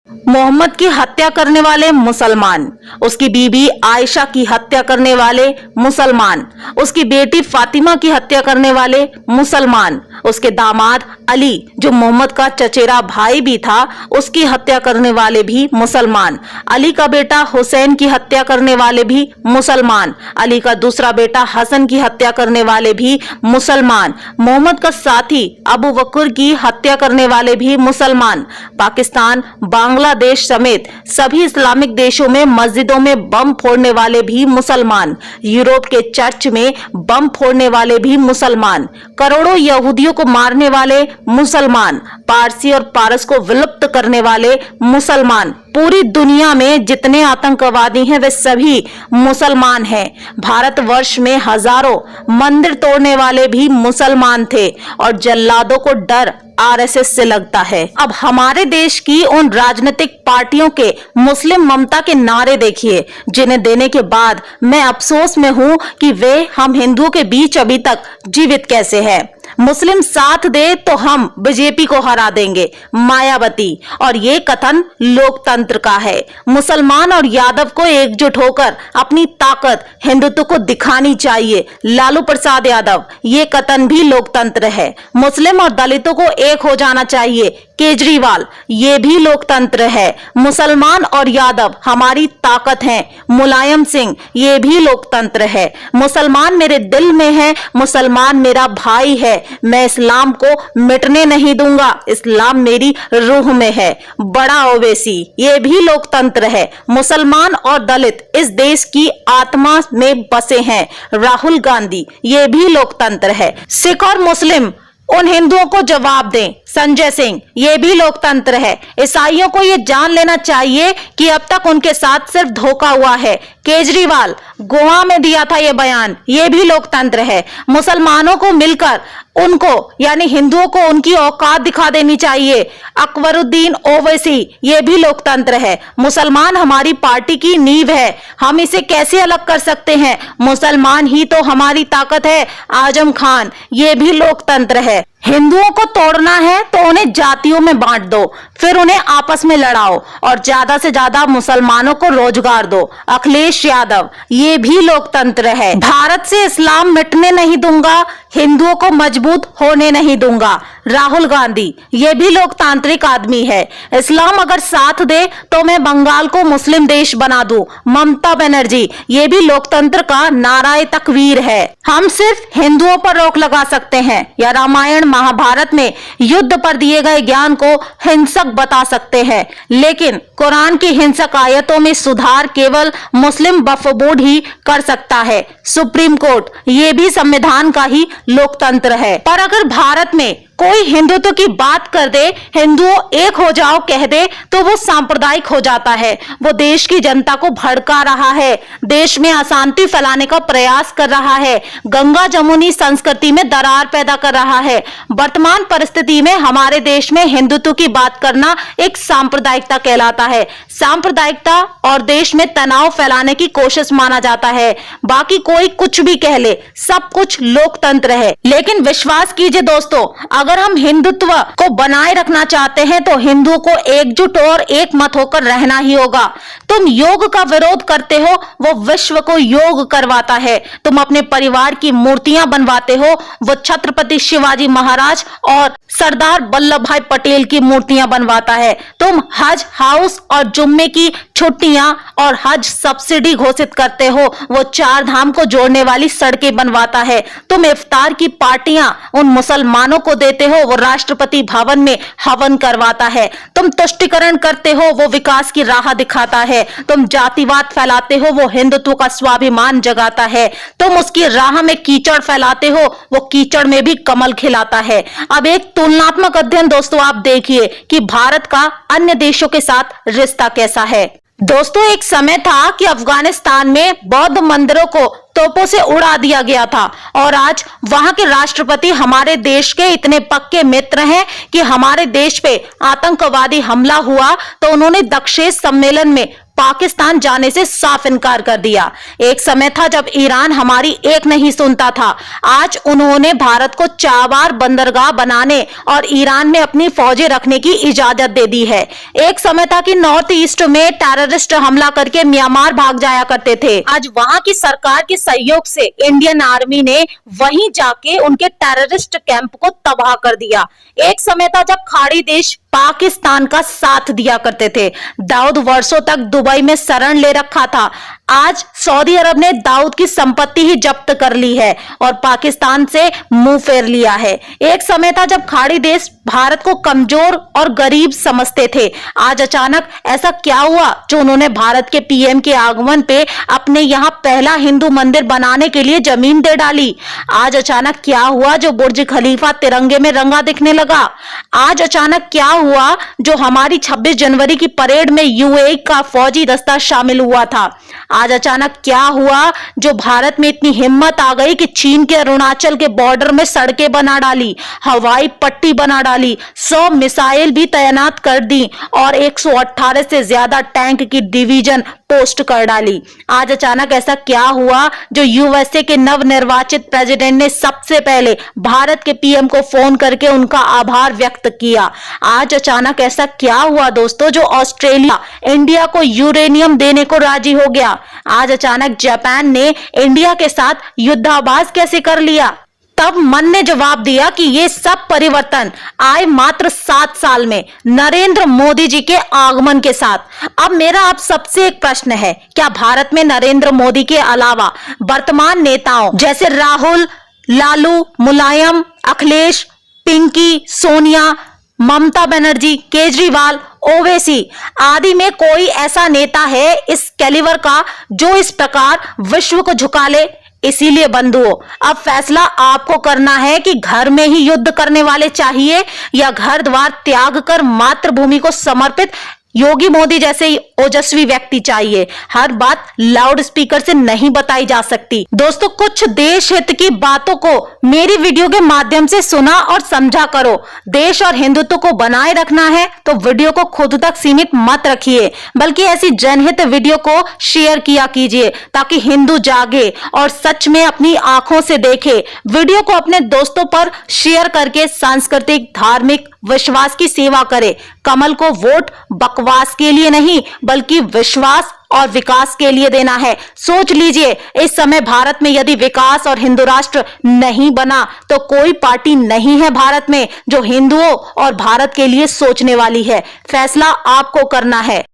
मोहम्मद की हत्या करने वाले मुसलमान, उसकी बीबी आयशा की हत्या करने वाले मुसलमान, उसकी बेटी फातिमा की हत्या करने वाले मुसलमान, उसके दामाद अली जो मोहम्मद का चचेरा भाई भी था उसकी हत्या करने वाले भी मुसलमान, अली का बेटा हुसैन की हत्या करने वाले भी मुसलमान, अली का दूसरा बेटा हसन की हत्या करने वाले भी मुसलमान, मोहम्मद का साथी अबू बकर की हत्या करने वाले भी मुसलमान। पाकिस्तान, बांग्लादेश समेत सभी इस्लामिक देशों में मस्जिदों में बम फोड़ने वाले भी मुसलमान, यूरोप के चर्च में बम फोड़ने वाले भी मुसलमान, करोड़ों यहूदियों को मारने वाले मुसलमान, पारसी और पारस को विलुप्त करने वाले मुसलमान, पूरी दुनिया में जितने आतंकवादी हैं वे सभी मुसलमान हैं। भारतवर्ष में हजारों मंदिर तोड़ने वाले भी मुसलमान थे और जल्लादों को डर आरएसएस से लगता है। अब हमारे देश की उन राजनीतिक पार्टियों के मुस्लिम ममता के नारे देखिए, जिन्हें देने के बाद मैं अफसोस में हूं कि वे हम हिंदुओं के बीच अभी तक जीवित कैसे हैं। मुस्लिम साथ दे तो हम बीजेपी को हरा देंगे, मायावती। और ये कथन लोकतंत्र का है। मुसलमान और यादव को एकजुट होकर अपनी ताकत हिंदुत्व को दिखानी चाहिए, लालू प्रसाद यादव। ये कथन भी लोकतंत्र है। मुस्लिम और दलितों को एक हो जाना चाहिए, केजरीवाल। ये भी लोकतंत्र है। मुसलमान और यादव हमारी ताकत हैं, मुलायम सिंह। ये भी लोकतंत्र है। मुसलमान मेरे दिल में है, मुसलमान मेरा भाई है। मैं इस्लाम को मिटने नहीं दूंगा, इस्लाम मेरी रूह में है। बड़ा ओवैसी, ये भी लोकतंत्र है। मुसलमान और दलित इस देश की आत्मा में बसे हैं। राहुल गांधी, ये भी लोकतंत्र है। सिख और मुस्लिम उन हिंदुओं को जवाब दें, संजय सिंह। ये भी लोकतंत्र है। ईसाइयों को ये जान लेना चाहिए कि अब तक उनके साथ सिर्फ धोखा हुआ है। केजरीवाल, गोवा में दिया था ये बयान। ये भी लोकतंत्र है। मुसलमानों को मिलकर उनको यानी हिंदुओं को उनकी औकात दिखा देनी चाहिए। अकबरुद्दीन ओवैसी, ये भी लोकतंत्र है। मुसलमान हमारी पार्टी की नींव है, हम इसे कैसे अलग कर सकते हैं? मुसलमान ही तो हमारी ताकत है। आजम खान, ये भी लोकतंत्र है। हिंदुओं को तोड़ना है तो उन्हें जातियों में बांट दो, फिर उन्हें आपस में लड़ाओ और ज्यादा से ज्यादा मुसलमानों को रोजगार दो। अखिलेश यादव, ये भी लोकतंत्र है। भारत से इस्लाम मिटने नहीं दूंगा, हिंदुओं को मजबूत होने नहीं दूंगा। राहुल गांधी, ये भी लोकतांत्रिक आदमी है। इस्लाम अगर साथ दे तो मैं बंगाल को मुस्लिम देश बना दूं। ममता बनर्जी, ये भी लोकतंत्र का नाराए तकवीर है। हम सिर्फ हिंदुओं पर रोक लगा सकते हैं या रामायण महाभारत में युद्ध पर दिए गए ज्ञान को हिंसक बता सकते हैं, लेकिन कुरान की हिंसक आयतों में सुधार केवल मुस्लिम वक्फ बोर्ड ही कर सकता है। सुप्रीम कोर्ट, ये भी संविधान का ही लोकतंत्र है। पर अगर भारत में कोई हिंदुत्व की बात कर दे, हिंदुओं एक हो जाओ कह दे, तो वो सांप्रदायिक हो जाता है। वो देश की जनता को भड़का रहा है, देश में अशांति फैलाने का प्रयास कर रहा है, गंगा जमुनी संस्कृति में दरार पैदा कर रहा है। वर्तमान परिस्थिति में हमारे देश में हिंदुत्व की बात करना एक सांप्रदायिकता कहलाता है। सांप्रदायिकता और देश में तनाव फैलाने की कोशिश माना जाता है। बाकी कोई कुछ भी कह ले, सब कुछ लोकतंत्र है। लेकिन विश्वास कीजिए दोस्तों, अगर हम हिंदुत्व को बनाए रखना चाहते हैं तो हिंदुओं को एकजुट और एक मत होकर रहना ही होगा। तुम योग का विरोध करते हो, वो विश्व को योग करवाता है। तुम अपने परिवार की मूर्तियां बनवाते हो, वो छत्रपति शिवाजी महाराज और सरदार वल्लभ भाई पटेल की मूर्तियां बनवाता है। तुम हज हाउस और जुम्मे की छुट्टियां और हज सब्सिडी घोषित करते हो, वो चार धाम को जोड़ने वाली सड़कें बनवाता है। तुम इफ्तार की पार्टियां उन मुसलमानों को देते हो, वो राष्ट्रपति भवन में हवन करवाता है। तुम तुष्टिकरण करते हो, वो विकास की राह दिखाता है। तुम जातिवाद फैलाते हो, वो हिंदुत्व का स्वाभिमान जगाता है। तुम उसकी राह में कीचड़ फैलाते हो, वो कीचड़ में भी कमल खिलाता है। अब एक तुलनात्मक अध्ययन दोस्तों आप देखिए कि भारत का अन्य देशों के साथ रिश्ता कैसा है। दोस्तों, एक समय था कि अफगानिस्तान में बौद्ध मंदिरों को तोपों से उड़ा दिया गया था और आज वहां के राष्ट्रपति हमारे देश के इतने पक्के मित्र हैं कि हमारे देश पे आतंकवादी हमला हुआ तो उन्होंने दक्षेस सम्मेलन में पाकिस्तान जाने से साफ इनकार कर दिया। एक समय था जब ईरान हमारी एक नहीं सुनता था। आज उन्होंने भारत को चाबार बंदरगाह बनाने और ईरान में अपनी फौजें रखने की इजाजत दे दी है। एक समय था कि नॉर्थ ईस्ट में टेररिस्ट हमला करके म्यांमार भाग जाया करते थे। आज वहां की सरकार के सहयोग से इंडियन आर्मी ने वहीं जाके उनके टेररिस्ट कैंप को तबाह कर दिया। एक समय था जब खाड़ी देश पाकिस्तान का साथ दिया करते थे। दाऊद वर्षों तक दुबई में शरण ले रखा था। आज सऊदी अरब ने दाऊद की संपत्ति ही जब्त कर ली है और पाकिस्तान से मुंह फेर लिया है। एक समय था जब खाड़ी देश भारत को कमजोर और गरीब समझते थे। आज अचानक ऐसा क्या हुआ जो उन्होंने भारत के पीएम के आगमन पे अपने यहाँ पहला हिंदू मंदिर बनाने के लिए जमीन दे डाली? आज अचानक क्या हुआ जो बुर्ज खलीफा तिरंगे में रंगा दिखने लगा? आज अचानक क्या हुआ जो हमारी 26 जनवरी की परेड में यूएई का फौजी दस्ता शामिल हुआ था? आज अचानक क्या हुआ जो भारत में इतनी हिम्मत आ गई कि चीन के अरुणाचल के बॉर्डर में सड़कें बना डाली, हवाई पट्टी बना डाली, 100 मिसाइल भी तैनात कर दी और 118 से ज्यादा टैंक की डिवीजन पोस्ट कर डाली? आज अचानक ऐसा क्या हुआ जो यूएसए के नवनिर्वाचित प्रेसिडेंट ने सबसे पहले भारत के पीएम को फोन करके उनका आभार व्यक्त किया? आज अचानक ऐसा क्या हुआ दोस्तों जो ऑस्ट्रेलिया इंडिया को यूरेनियम देने को राजी हो गया? आज अचानक जापान ने इंडिया के साथ युद्धाभ्यास कैसे कर लिया? तब मन ने जवाब दिया कि ये सब परिवर्तन आए मात्र 7 साल में नरेंद्र मोदी जी के आगमन के साथ। अब मेरा आप सबसे एक प्रश्न है, क्या भारत में नरेंद्र मोदी के अलावा वर्तमान नेताओं जैसे राहुल, लालू, मुलायम, अखिलेश, पिंकी, सोनिया, ममता बनर्जी, केजरीवाल, ओवैसी आदि में कोई ऐसा नेता है इस कैलिबर का जो इस प्रकार विश्व को झुका ले? इसीलिए बंधुओं, अब फैसला आपको करना है कि घर में ही युद्ध करने वाले चाहिए या घर द्वार त्याग कर मातृभूमि को समर्पित योगी मोदी जैसे ओजस्वी व्यक्ति चाहिए। हर बात लाउड स्पीकर से नहीं बताई जा सकती। दोस्तों, कुछ देश हित की बातों को मेरी वीडियो के माध्यम से सुना और समझा करो। देश और हिंदुत्व को बनाए रखना है तो वीडियो को खुद तक सीमित मत रखिए, बल्कि ऐसी जनहित वीडियो को शेयर किया कीजिए ताकि हिंदू जागे और सच में अपनी आंखों से देखे। वीडियो को अपने दोस्तों पर शेयर करके सांस्कृतिक, धार्मिक विश्वास की सेवा करे। कमल को वोट बकवास के लिए नहीं बल्कि विश्वास और विकास के लिए देना है। सोच लीजिए, इस समय भारत में यदि विकास और हिंदू राष्ट्र नहीं बना तो कोई पार्टी नहीं है भारत में जो हिंदुओं और भारत के लिए सोचने वाली है। फैसला आपको करना है।